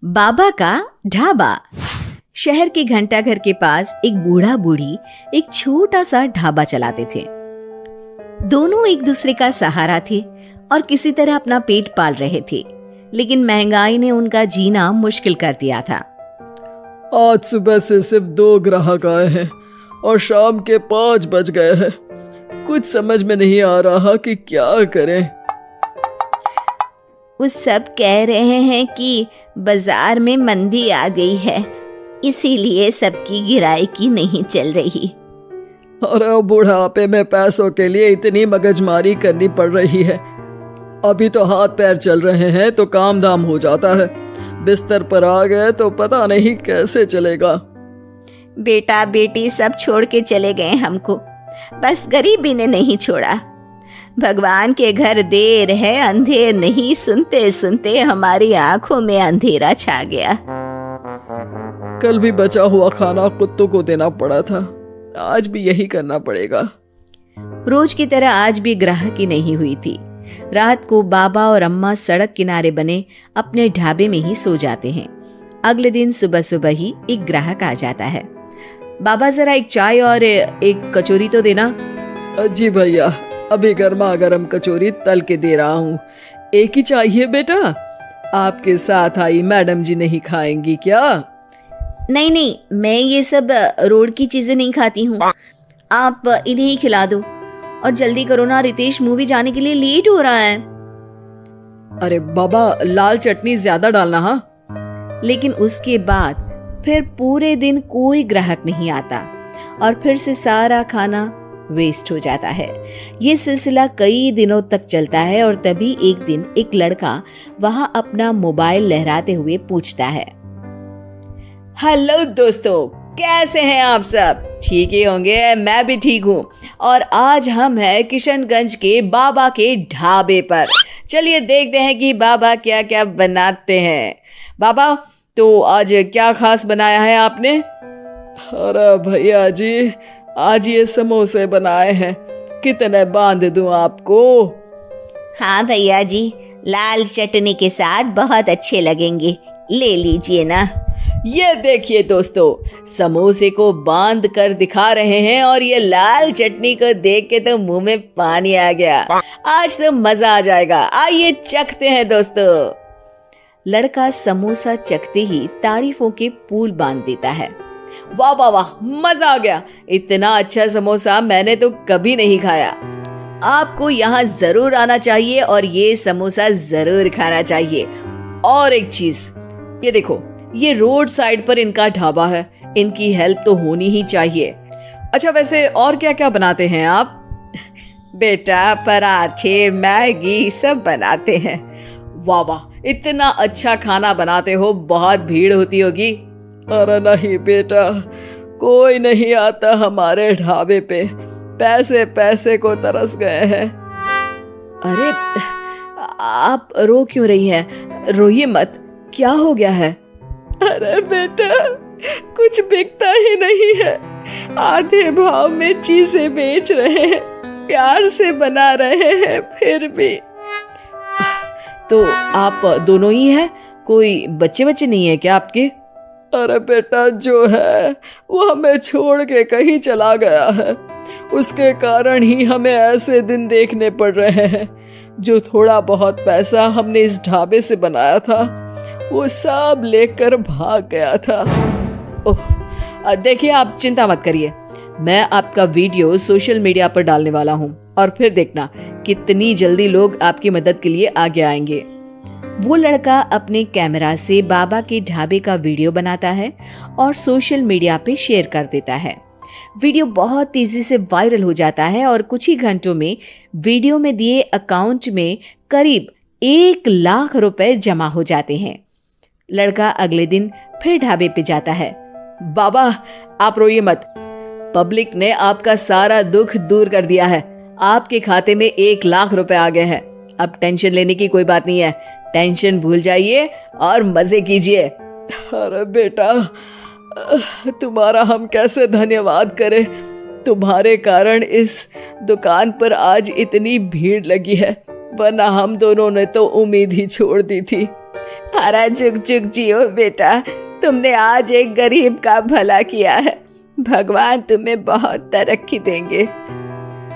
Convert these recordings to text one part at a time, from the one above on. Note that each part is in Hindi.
बाबा का ढाबा। शहर के घंटाघर के पास एक बूढ़ा बूढ़ी एक छोटा सा ढाबा चलाते थे। दोनों एक दूसरे का सहारा थे और किसी तरह अपना पेट पाल रहे थे, लेकिन महंगाई ने उनका जीना मुश्किल कर दिया था। आज सुबह से सिर्फ 2 ग्राहक आए हैं और शाम के 5 बज गए हैं। कुछ समझ में नहीं आ रहा कि क्या करें। वो सब कह रहे हैं कि बाजार में मंदी आ गई है, इसीलिए सबकी गिराई नहीं चल रही। अरे बुढ़ापे में पैसों के लिए इतनी मगजमारी करनी पड़ रही है। अभी तो हाथ पैर चल रहे हैं तो काम धाम हो जाता है, बिस्तर पर आ गए तो पता नहीं कैसे चलेगा। बेटा बेटी सब छोड़ के चले गए हमको, बस गरीबी ने नहीं छोड़ा। भगवान के घर देर है अंधेर नहीं, सुनते सुनते हमारी आंखों में अंधेरा छा गया। कल भी बचा हुआ खाना कुत्तों को देना पड़ा था, आज भी यही करना पड़ेगा। रोज की तरह आज भी ग्राहकी नहीं हुई थी। रात को बाबा और अम्मा सड़क किनारे बने अपने ढाबे में ही सो जाते हैं। अगले दिन सुबह सुबह ही एक ग्राहक आ जाता है। बाबा जरा एक चाय और एक कचौरी तो देना। जी भैया, अभी गर्मा गर्म कचौरी तल के दे रहा हूँ। एक ही चाहिए बेटा? आपके साथ आई मैडम जी नहीं खाएंगी क्या? नहीं नहीं, मैं ये सब रोड की चीजें नहीं खाती हूँ, आप इन्हें ही खिला दो। और जल्दी करो ना, रितेश मूवी जाने के लिए लेट हो रहा है। अरे बाबा, लाल चटनी ज्यादा डालना। हाँ। लेकिन उसके बाद फिर पूरे दिन कोई ग्राहक नहीं आता और फिर से सारा खाना वेस्ट हो जाता है। ये सिलसिला कई दिनों तक चलता है और तभी एक दिन एक लड़का वहां अपना मोबाइल लहराते हुए पूछता है, हेलो दोस्तों, कैसे हैं आप सब? ठीक ही होंगे, मैं भी ठीक हूँ। और आज हम हैं किशनगंज के बाबा के ढाबे पर। चलिए देखते हैं कि बाबा क्या क्या बनाते हैं। बाबा, तो आज क्या खास बनाया है आपने? अरे भैया जी, आज ये समोसे बनाए हैं, कितने बांध दूं आपको? हाँ भैया जी, लाल चटनी के साथ बहुत अच्छे लगेंगे, ले लीजिए ना। ये देखिए दोस्तों, समोसे को बांध कर दिखा रहे हैं और ये लाल चटनी को देख के तो मुंह में पानी आ गया। आज तो मजा आ जाएगा, आइए चखते हैं दोस्तों। लड़का समोसा चखते ही तारीफों के पुल बांध देता है। वाह वाह वाह, मजा आ गया, इतना अच्छा समोसा मैंने तो कभी नहीं खाया। आपको यहाँ जरूर आना चाहिए और ये समोसा जरूर खाना चाहिए। और एक चीज, ये देखो, ये रोड साइड पर इनका ढाबा है, इनकी हेल्प तो होनी ही चाहिए। अच्छा, वैसे और क्या क्या बनाते हैं आप? बेटा, पराठे मैगी सब बनाते हैं। वाह वाह, इतना अच्छा खाना बनाते हो, बहुत भीड़ होती होगी। अरे नहीं बेटा, कोई नहीं आता हमारे ढाबे पे, पैसे पैसे को तरस गए हैं। अरे आप रो क्यों रही हैं? रोइए मत, क्या हो गया है? अरे बेटा, कुछ बिकता ही नहीं है, आधे भाव में चीजें बेच रहे हैं, प्यार से बना रहे हैं, फिर भी। तो आप दोनों ही हैं? कोई बच्चे नहीं है क्या आपके? अरे बेटा, जो है वो हमें छोड़ के कहीं चला गया है, उसके कारण ही हमें ऐसे दिन देखने पड़ रहे हैं। जो थोड़ा बहुत पैसा हमने इस ढाबे से बनाया था, वो सब लेकर भाग गया था। ओह, देखिए आप चिंता मत करिए, मैं आपका वीडियो सोशल मीडिया पर डालने वाला हूँ और फिर देखना कितनी जल्दी लोग आपकी मदद के लिए आगे आएंगे। वो लड़का अपने कैमरा से बाबा के ढाबे का वीडियो बनाता है और सोशल मीडिया पे शेयर कर देता है। वीडियो बहुत तेजी से वायरल हो जाता है और कुछ ही घंटों में वीडियो में दिए अकाउंट में करीब 1 लाख रुपए जमा हो जाते हैं। लड़का अगले दिन फिर ढाबे पे जाता है। बाबा, आप रोइए मत, पब्लिक ने आपका सारा दुख दूर कर दिया है, आपके खाते में 1 लाख रुपए आ गए हैं। अब टेंशन लेने की कोई बात नहीं है, टेंशन भूल जाइए और मजे कीजिए। अरे बेटा, तुम्हारा हम कैसे धन्यवाद करें, तुम्हारे कारण इस दुकान पर आज इतनी भीड़ लगी है, वरना हम दोनों ने तो उम्मीद ही छोड़ दी थी। हरा जुग जुग जियो बेटा, तुमने आज एक गरीब का भला किया है। भगवान तुम्हें बहुत तरक्की देंगे।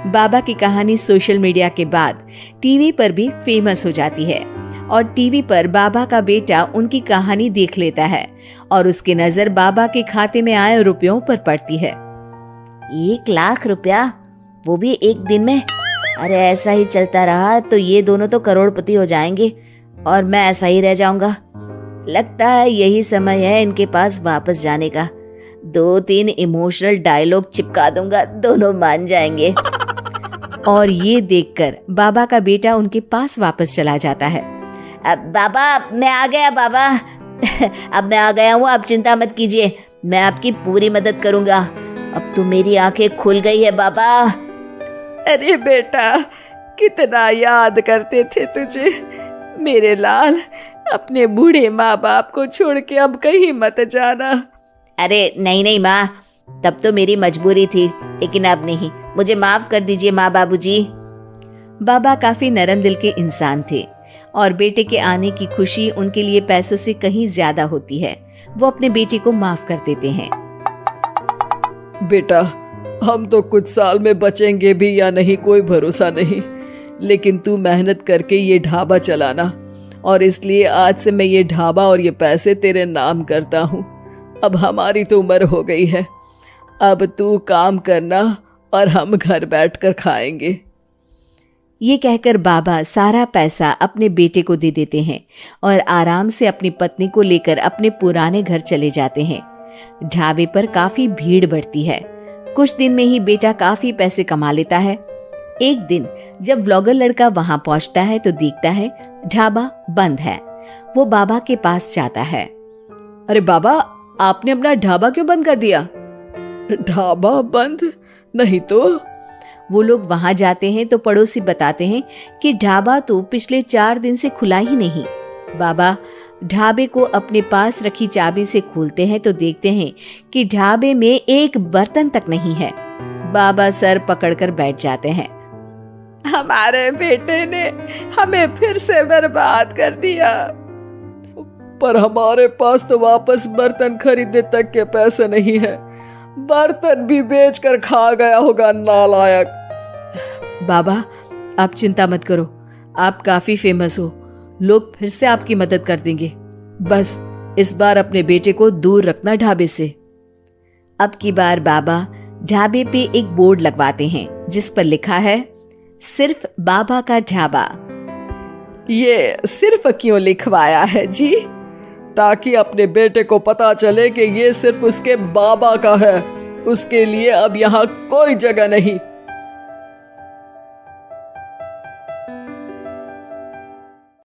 बाबा की कहानी सोशल मीडिया के बाद टीवी पर भी फेमस हो जाती है और टीवी पर बाबा का बेटा उनकी कहानी देख लेता है और उसकी नजर बाबा के खाते में आए रुपयों पर पड़ती है। 1 लाख रुपया, वो भी एक दिन में? अरे ऐसा ही चलता रहा तो ये दोनों तो करोड़पति हो जाएंगे और मैं ऐसा ही रह जाऊंगा। लगता है यही समय है इनके पास वापस जाने का। 2-3 इमोशनल डायलॉग चिपका दूंगा, दोनों मान जाएंगे। और ये देखकर बाबा का बेटा उनके पास वापस चला जाता है। अब बाबा मैं आ गया बाबा। अब मैं आ गया हूँ, आप चिंता मत कीजिए, मैं आपकी पूरी मदद करूंगा। अब तो मेरी आंखें खुल गई है बाबा। अरे बेटा, कितना याद करते थे तुझे मेरे लाल। अपने बूढ़े माँ बाप को छोड़ के अब कहीं मत जाना। अरे नहीं माँ, तब तो मेरी मजबूरी थी, लेकिन अब नहीं। मुझे माफ कर दीजिए माँ बाबूजी। बाबा काफी नरम दिल के इंसान थे और बेटे के आने की खुशी उनके लिए पैसों से कहीं ज्यादा होती है। वो अपने बेटे को माफ कर देते हैं। बेटा, हम तो कुछ साल में बचेंगे भी या नहीं कोई भरोसा नहीं, लेकिन तू मेहनत करके ये ढाबा चलाना, और इसलिए आज से मैं ये ढाबा और ये पैसे तेरे नाम करता हूँ। अब हमारी तो उम्र हो गई है, अब तू काम करना और हम घर बैठकर खाएंगे। ये कहकर बाबा सारा पैसा अपने बेटे को दे देते हैं और आराम से अपनी पत्नी को लेकर अपने पुराने घर चले जाते हैं। ढाबे पर काफी भीड़ बढ़ती है। कुछ दिन में ही बेटा काफी पैसे कमा लेता है। एक दिन जब व्लॉगर लड़का वहां पहुंचता है तो देखता है ढाबा बंद है। वो बाबा के पास जाता है। अरे बाबा, आपने अपना ढाबा क्यों बंद कर दिया? ढाबा बंद नहीं तो? वो लोग वहां जाते हैं तो पड़ोसी बताते हैं कि ढाबा तो पिछले 4 दिन से खुला ही नहीं। बाबा ढाबे को अपने पास रखी चाबी से खोलते हैं तो देखते हैं कि ढाबे में एक बर्तन तक नहीं है। बाबा सर पकड़कर बैठ जाते हैं। हमारे बेटे ने हमें फिर से बर्बाद कर दिया। पर हमारे पास तो वापस बर्तन खरीदने तक के पैसे नहीं है। बर्तन भी बेचकर खा गया होगा नालायक। बाबा आप चिंता मत करो, आप काफी फेमस हो, लोग फिर से आपकी मदद कर देंगे। बस इस बार अपने बेटे को दूर रखना ढाबे से। अब की बार बाबा ढाबे पे एक बोर्ड लगवाते हैं जिस पर लिखा है सिर्फ बाबा का ढाबा। ये सिर्फ क्यों लिखवाया है जी? ताकि अपने बेटे को पता चले कि ये सिर्फ उसके बाबा का है, उसके लिए अब यहाँ कोई जगह नहीं।